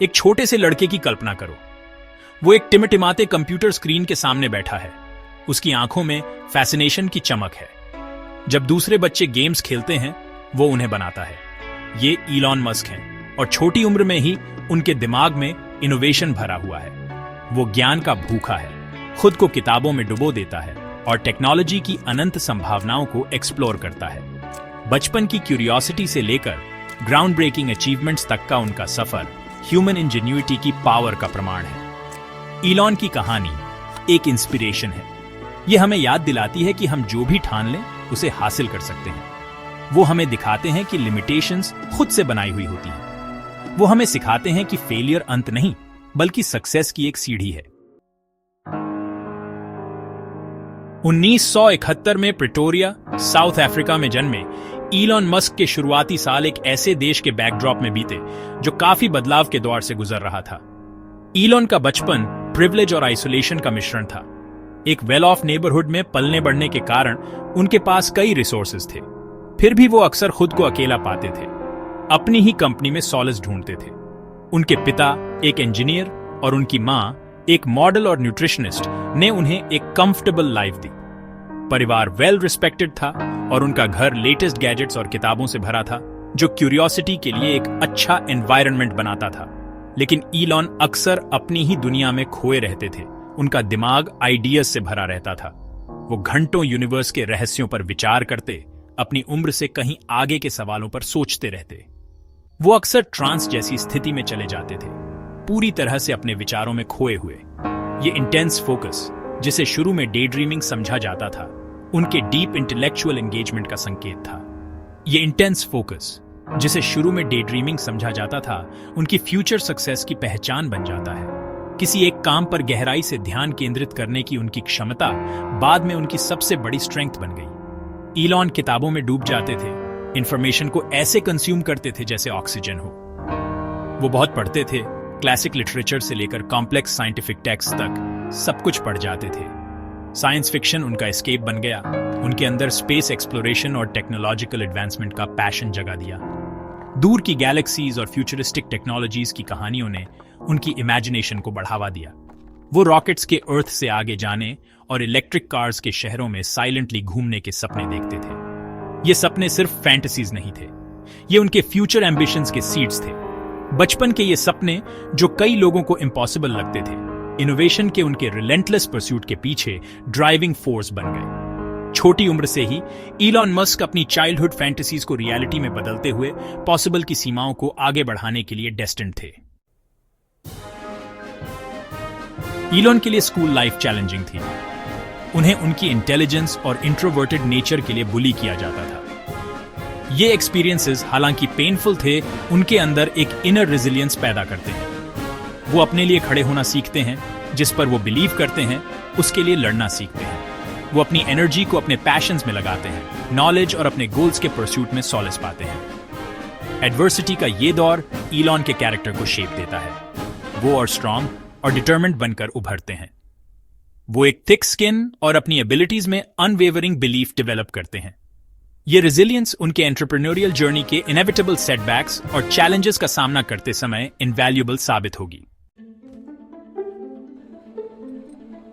एक छोटे से लड़के की कल्पना करो। वो एक टिमटिमाते कंप्यूटर स्क्रीन के सामने बैठा है। उसकी आंखों में फैसिनेशन की चमक है। जब दूसरे बच्चे गेम्स खेलते हैं, वो उन्हें बनाता है। ये इलॉन मस्क हैं और छोटी उम्र में ही उनके दिमाग में इनोवेशन भरा हुआ है। वो ज्ञान का भूखा है, खुद को किताबों में डुबो देता है और टेक्नोलॉजी की अनंत संभावनाओं को एक्सप्लोर करता है। बचपन की क्यूरियोसिटी से लेकर ग्राउंड ब्रेकिंग अचीवमेंट्स तक का उनका सफर ह्यूमन इंजेन्युइटी की पावर का प्रमाण है। इलॉन की कहानी एक इंस्पिरेशन है। यह हमें याद दिलाती है कि हम जो भी ठान लें उसे हासिल कर सकते हैं। वो हमें दिखाते हैं कि लिमिटेशंस खुद से बनाई हुई होती हैं। वो हमें सिखाते हैं कि फेलियर अंत नहीं, बल्कि सक्सेस की एक सीढ़ी है। 1971 में प्रिटोरिया, साउथ अफ्रीका में जन्मे इलॉन मस्क के शुरुआती साल एक ऐसे देश के बैकड्रॉप में बीते जो काफी बदलाव के दौर से गुजर रहा था। इलॉन का बचपन प्रिविलेज और आइसोलेशन का मिश्रण था। एक वेल ऑफ नेबरहुड में पलने बढ़ने के कारण उनके पास कई रिसोर्सेज थे। फिर भी वो अक्सर खुद को अकेला पाते थे। अपनी ही कंपनी में सॉलेस ढूंढते थे। उनके पिता एक इंजीनियर और उनकी मां एक मॉडल और न्यूट्रिशनिस्ट ने उन्हें एक कंफर्टेबल लाइफ दी। परिवार वेल रिस्पेक्टेड था और उनका घर लेटेस्ट गैजेट्स और किताबों से भरा था, जो क्यूरियोसिटी के लिए एक अच्छा एनवायरनमेंट बनाता था। लेकिन इलॉन अक्सर अपनी ही दुनिया में खोए रहते थे। उनका दिमाग आइडियाज से भरा रहता था। वो घंटों यूनिवर्स के रहस्यों पर विचार करते, अपनी उम्र से कहीं आगे के सवालों पर सोचते रहते। वो अक्सर ट्रांस जैसी स्थिति में चले जाते थे, पूरी तरह से अपने विचारों में खोए हुए। ये इंटेंस फोकस, जिसे शुरू में डे ड्रीमिंग समझा जाता था, उनके डीप इंटेलेक्चुअल एंगेजमेंट का संकेत था। ये इंटेंस फोकस, जिसे शुरू में डे ड्रीमिंग समझा जाता था, उनकी फ्यूचर सक्सेस की पहचान बन जाता है। किसी एक काम पर गहराई से ध्यान केंद्रित करने की उनकी क्षमता बाद में उनकी सबसे बड़ी स्ट्रेंथ बन गई। इलॉन किताबों में डूब जाते थे, इंफॉर्मेशन को ऐसे कंज्यूम करते थे जैसे ऑक्सीजन हो। वो बहुत पढ़ते थे, क्लासिक लिटरेचर से लेकर कॉम्प्लेक्स साइंटिफिक टेक्स्ट तक सब कुछ पढ़ जाते थे। साइंस फिक्शन उनका एस्केप बन गया। उनके अंदर स्पेस एक्सप्लोरेशन और टेक्नोलॉजिकल एडवांसमेंट का पैशन जगा दिया। दूर की गैलेक्सीज और फ्यूचरिस्टिक टेक्नोलॉजीज की कहानियों ने उनकी इमेजिनेशन को बढ़ावा दिया। वो रॉकेट्स के अर्थ से आगे जाने और इलेक्ट्रिक कार्स के शहरों में साइलेंटली घूमने के सपने देखते थे। ये सपने सिर्फ फैंटेसीज नहीं थे, ये उनके फ्यूचर एम्बिशंस के सीड्स थे। बचपन के ये सपने, जो कई लोगों को इम्पॉसिबल लगते थे, इनोवेशन के उनके रिलेंटलेस परस्यूट के पीछे ड्राइविंग फोर्स बन गए। छोटी उम्र से ही इलॉन मस्क अपनी चाइल्डहुड फैंटेसीज को रियलिटी में बदलते हुए पॉसिबल की सीमाओं को आगे बढ़ाने के लिए डेस्टिन्ड थे। इलॉन के लिए स्कूल लाइफ चैलेंजिंग थी। उन्हें उनकी इंटेलिजेंस और इंट्रोवर्टेड नेचर के लिए बुली किया जाता था। ये एक्सपीरियंसेस हालांकि पेनफुल थे, उनके अंदर एक इनर रेजिलियंस पैदा करते हैं। वो अपने लिए खड़े होना सीखते हैं, जिस पर वो बिलीव करते हैं उसके लिए लड़ना सीखते हैं। वो अपनी एनर्जी को अपने पैशंस में लगाते हैं, नॉलेज और अपने गोल्स के परस्यूट में सॉलेस पाते हैं। एडवर्सिटी का ये दौर इलॉन के कैरेक्टर को शेप देता है। वो और स्ट्रांग और डिटरमिन्ड बनकर उभरते हैं। वो एक थिक स्किन और अपनी एबिलिटीज में अनवेवरिंग बिलीफ डेवलप करते हैं। ये रेजिलियंस उनके एंटरप्रेन्योरियल जर्नी के इनेविटेबल सेटबैक्स और चैलेंजेस का सामना करते समय इनवैल्यूएबल साबित होगी।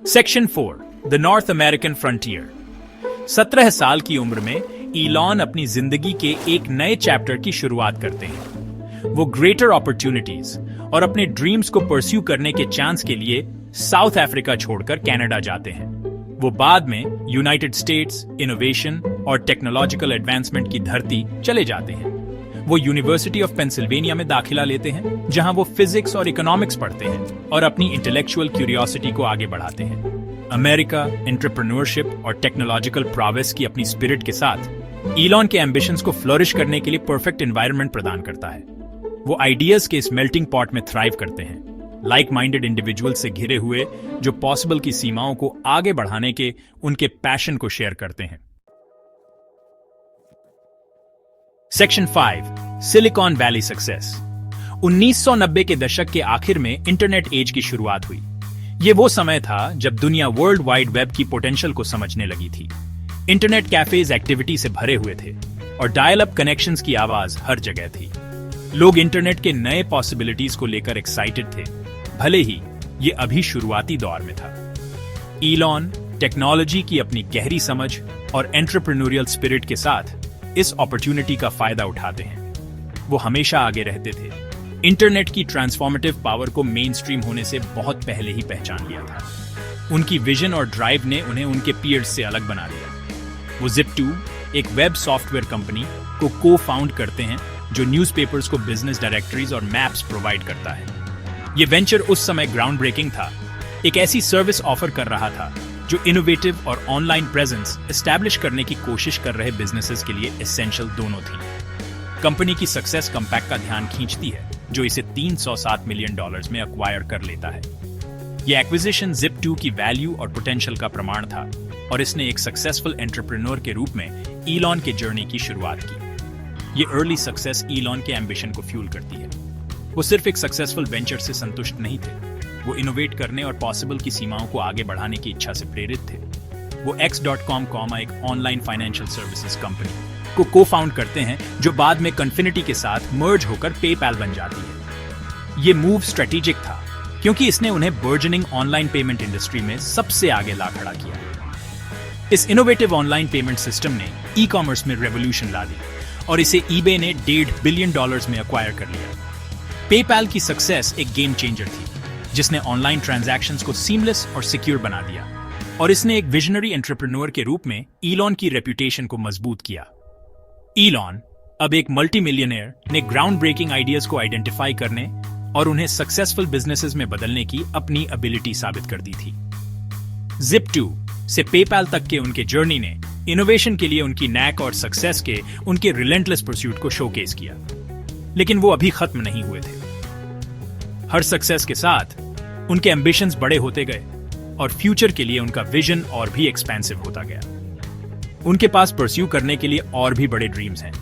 Section 4, the north American frontier. 17 साल की उम्र में इलॉन अपनी जिंदगी के एक नए चैप्टर की शुरुआत करते हैं। वो ग्रेटर अपॉर्चुनिटीज और अपने ड्रीम्स को परस्यू करने के चांस के लिए साउथ अफ्रीका छोड़कर कनाडा जाते हैं। वो बाद में यूनाइटेड स्टेट्स, इनोवेशन और टेक्नोलॉजिकल एडवांसमेंट की धरती चले जाते हैं। वो यूनिवर्सिटी ऑफ पेंसिल्वेनिया में दाखिला लेते हैं, जहां वो फिजिक्स और इकोनॉमिक्स पढ़ते हैं और अपनी इंटेलेक्चुअल क्यूरियोसिटी को आगे बढ़ाते हैं। अमेरिका एंटरप्रेन्योरशिप और टेक्नोलॉजिकल प्रोग्रेस की अपनी स्पिरिट के साथ इलॉन के एम्बिशंस को फ्लोरिश करने के लिए परफेक्ट एनवायरनमेंट प्रदान करता है। वो आइडियाज के इस मेल्टिंग पॉट में थ्राइव करते हैं, लाइक माइंडेड इंडिविजुअल से घिरे हुए, जो पॉसिबल की सीमाओं को आगे बढ़ाने के उनके पैशन को शेयर करते हैं। Section 5, silicon valley success. 1990 के दशक के आखिर में इंटरनेट एज की शुरुआत हुई। यह वो समय था जब दुनिया वर्ल्ड वाइड वेब की पोटेंशियल को समझने लगी थी। इंटरनेट कैफेज एक्टिविटी से भरे हुए थे और डायल अप कनेक्शंस की आवाज हर जगह थी। लोग इंटरनेट के नए पॉसिबिलिटीज को लेकर एक्साइटेड थे, भले ही ये अभी शुरुआती दौर में था। ईलॉन टेक्नोलॉजी की अपनी गहरी समझ और एंटरप्रेन्योरियल स्पिरिट के साथ इस अपॉर्चुनिटी का फायदा उठाते हैं। वो हमेशा आगे रहते थे, इंटरनेट की ट्रांसफॉर्मेटिव पावर को मेन स्ट्रीम होने से बहुत पहले ही पहचान लिया था। उनकी विजन और ड्राइव ने उन्हें उनके पीयर्स से अलग बना दिया। वो Zip2, एक वेब सॉफ्टवेयर कंपनी को को-फाउंड करते हैं जो न्यूज़पेपर्स को बिजनेस डायरेक्टरीज और मैप्स प्रोवाइड करता है। ये वेंचर उस समय ग्राउंड ब्रेकिंग था, एक ऐसी सर्विस ऑफर कर रहा था जो इनोवेटिव और ऑनलाइन प्रेजेंस एस्टैब्लिश करने की कोशिश कर रहे बिजनेसेस के लिए एसेंशियल दोनों थी। कंपनी की सक्सेस कंपैक्ट का ध्यान खींचती है, जो इसे $307 मिलियन में एक्वायर कर लेता है। यह एक्विजिशन Zip2 की वैल्यू और पोटेंशियल का प्रमाण था और इसने एक सक्सेसफुल एंटरप्रेन्योर के रूप में ईलॉन के जर्नी की शुरुआत की। ये अर्ली सक्सेस ईलॉन के एम्बिशन को फ्यूल करती है। वो सिर्फ एक सक्सेसफुल वेंचर से संतुष्ट नहीं थे, वो इनोवेट करने और पॉसिबल की सीमाओं को आगे बढ़ाने की इच्छा से प्रेरित थे। वो X.com, एक ऑनलाइन फाइनेंशियल सर्विसेज कंपनी को को-फाउंड करते हैं जो बाद में कन्फिनिटी के साथ मर्ज होकर पेपैल बन जाती है। ये मूव स्ट्रेटेजिक था क्योंकि इसने उन्हें बर्जनिंग ऑनलाइन पेमेंट इंडस्ट्री में सबसे आगे ला खड़ा किया। इस इनोवेटिव ऑनलाइन पेमेंट सिस्टम ने ई कॉमर्स में रेवोल्यूशन ला दी और इसे ईबे ने $1.5 बिलियन में एक्वायर कर लिया। पेपैल की सक्सेस एक गेम चेंजर थी, जिसने ऑनलाइन ट्रांजैक्शंस को सीमलेस और सिक्योर बना दिया और इसने एक विजनरी एंटरप्रेन्योर के रूप में ईलॉन की रेपुटेशन को मजबूत किया। ईलॉन, अब एक मल्टी मिलियनेयर, ने ग्राउंड ब्रेकिंग आइडियाज को आइडेंटिफाई करने और उन्हें सक्सेसफुल बिजनेसेस में बदलने की अपनी एबिलिटी साबित कर दी थी। Zip2 से पेपैल तक के उनके जर्नी ने इनोवेशन के लिए उनकी नैक और सक्सेस के उनके रिलेंटलेस परस्यूट को शोकेस किया। लेकिन वो अभी खत्म नहीं हुए थे। हर सक्सेस के साथ उनके एम्बिशंस बड़े होते गए और फ्यूचर के लिए उनका विजन और भी एक्सपेंसिव होता गया। उनके पास परस्यू करने के लिए और भी बड़े ड्रीम्स हैं।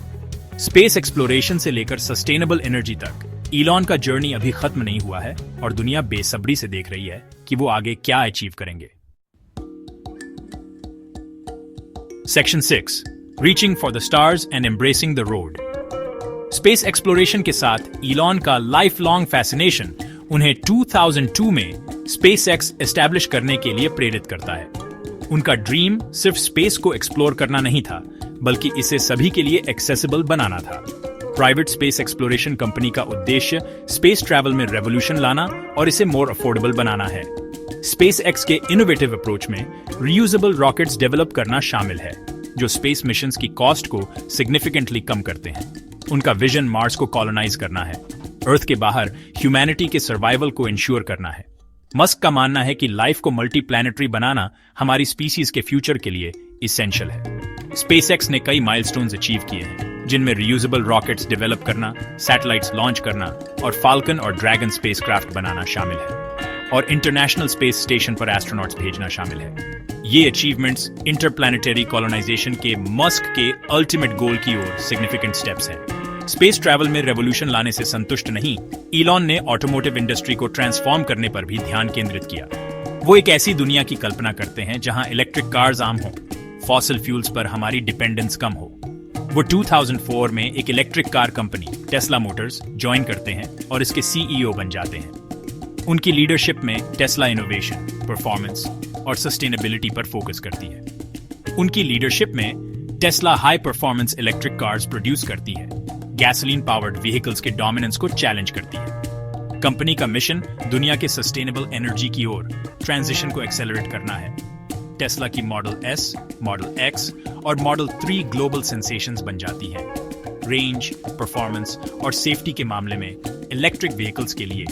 स्पेस एक्सप्लोरेशन से लेकर सस्टेनेबल एनर्जी तक ईलॉन का जर्नी अभी खत्म नहीं हुआ है और दुनिया बेसब्री से देख रही है कि वो आगे क्या अचीव करेंगे। Section 6, reaching for the stars and embracing the road. Space exploration के साथ ईलॉन का लाइफ लॉन्ग फैसिनेशन उन्हें 2002 में SpaceX एस्टैब्लिश करने के लिए प्रेरित करता है। उनका ड्रीम सिर्फ स्पेस को एक्सप्लोर करना नहीं था, बल्कि इसे सभी के लिए एक्सेसिबल बनाना था। प्राइवेट स्पेस एक्सप्लोरेशन कंपनी का उद्देश्य स्पेस ट्रैवल में रेवोल्यूशन लाना और इसे मोर अफोर्डेबल बनाना है। SpaceX के इनोवेटिव अप्रोच में रीयूजेबल रॉकेट्स डेवलप करना शामिल है, जो स्पेस मिशंस की कॉस्ट को सिग्निफिकेंटली कम करते हैं। उनका विजन मार्स को कॉलोनाइज करना है, अर्थ के बाहर ह्यूमैनिटी के सर्वाइवल को इंश्योर करना है। मस्क का मानना है कि लाइफ को मल्टी प्लैनेटरी बनाना हमारी स्पीसीज के फ्यूचर के लिए इसेंशियल है। SpaceX ने कई माइलस्टोन्स अचीव किए हैं, जिनमें रीयूजेबल रॉकेट्स डेवलप करना, सैटेलाइट्स लॉन्च करना और फाल्कन और ड्रैगन स्पेसक्राफ्ट बनाना शामिल है और इंटरनेशनल स्पेस स्टेशन पर एस्ट्रोनॉट्स भेजना शामिल है। ये अचीवमेंट्स इंटरप्लैनेटरी कॉलोनाइजेशन के मस्क के अल्टीमेट गोल की ओर सिग्निफिकेंट स्टेप्स हैं। स्पेस ट्रैवल में रेवोल्यूशन लाने से संतुष्ट नहीं, ईलॉन ने ऑटोमोटिव इंडस्ट्री को ट्रांसफॉर्म करने पर भी ध्यान केंद्रित किया। वो एक ऐसी दुनिया की कल्पना करते हैं जहां इलेक्ट्रिक कार्स आम हों, फॉसिल फ्यूल्स पर हमारी डिपेंडेंस कम हो। वो 2004 में एक electric car company Tesla Motors join करते हैं और इसके CEO बन जाते हैं। उनकी लीडरशिप में टेस्ला इनोवेशन, परफॉर्मेंस और सस्टेनेबिलिटी पर फोकस करती है। उनकी लीडरशिप में Tesla high performance electric cars produce करती है, गैसोलीन पावर्ड व्हीकल्स के डोमिनेंस को चैलेंज करती है। कंपनी का मिशन दुनिया के सस्टेनेबल एनर्जी की ओर ट्रांजिशन को एक्सेलरेट करना है। टेस्ला की मॉडल S, मॉडल X और मॉडल 3 ग्लोबल सेंसेशंस बन जाती हैं। रेंज, परफॉर्मेंस और सेफ्टी के मामले में इलेक्ट्रिक व्हीकल्स के लिए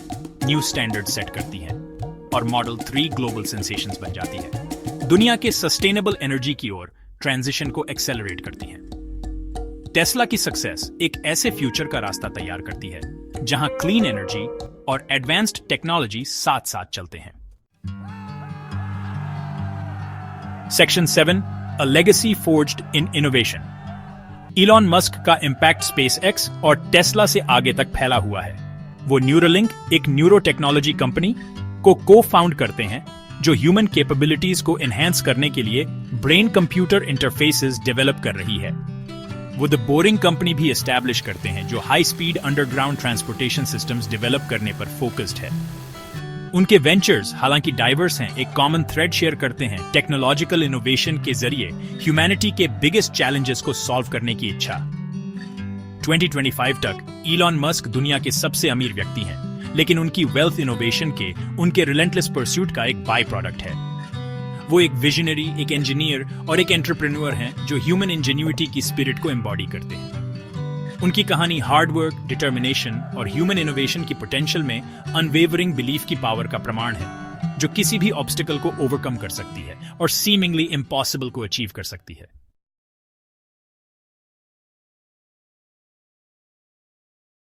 न्यू स्टैंडर्ड सेट करती हैं और मॉडल 3 ग्लोबल सेंसेशंस बन जाती है। दुनिया के सस्टेनेबल एनर्जी की ओर ट्रांजिशन को एक्सेलरेट करती हैं। टेस्ला की सक्सेस एक ऐसे फ्यूचर का रास्ता तैयार करती है जहां क्लीन एनर्जी और एडवांस्ड टेक्नोलॉजी साथ साथ चलते हैं। Section 7, a legacy forged in innovation. Elon Musk का इंपैक्ट SpaceX और टेस्ला से आगे तक फैला हुआ है। वो न्यूरोलिंक, एक न्यूरो टेक्नोलॉजी कंपनी, को को-फाउंड करते हैं जो ह्यूमन कैपेबिलिटीज को एनहांस करने के लिए ब्रेन कंप्यूटर इंटरफेसेस डेवलप कर रही है। वो द बोरिंग कंपनी भी एस्टैब्लिश करते हैं जो high speed underground transportation systems develop करने पर फोकस्ड है। उनके वेंचर्स हालांकि डाइवर्स हैं, एक कॉमन थ्रेड शेयर करते हैं, टेक्नोलॉजिकल इनोवेशन के जरिए ह्यूमैनिटी के बिगेस्ट चैलेंजेस को सॉल्व करने की इच्छा। 2025 तक इलॉन मस्क दुनिया के सबसे अमीर व्यक्ति हैं, लेकिन उनकी वेल्थ इनोवेशन के उनके रिलेंटलेस परस्यूट का एक बाय प्रोडक्ट है। वो एक विजनरी, एक इंजीनियर और एक एंटरप्रेन्योर हैं जो ह्यूमन इंजेन्युइटी की स्पिरिट को एम्बॉडी करते हैं। उनकी कहानी हार्ड वर्क, डिटर्मिनेशन और ह्यूमन इनोवेशन की पोटेंशियल में अनवेवरिंग बिलीफ की पावर का प्रमाण है, जो किसी भी ऑब्स्टिकल को ओवरकम कर सकती है और सीमिंगली इम्पॉसिबल को अचीव कर सकती है।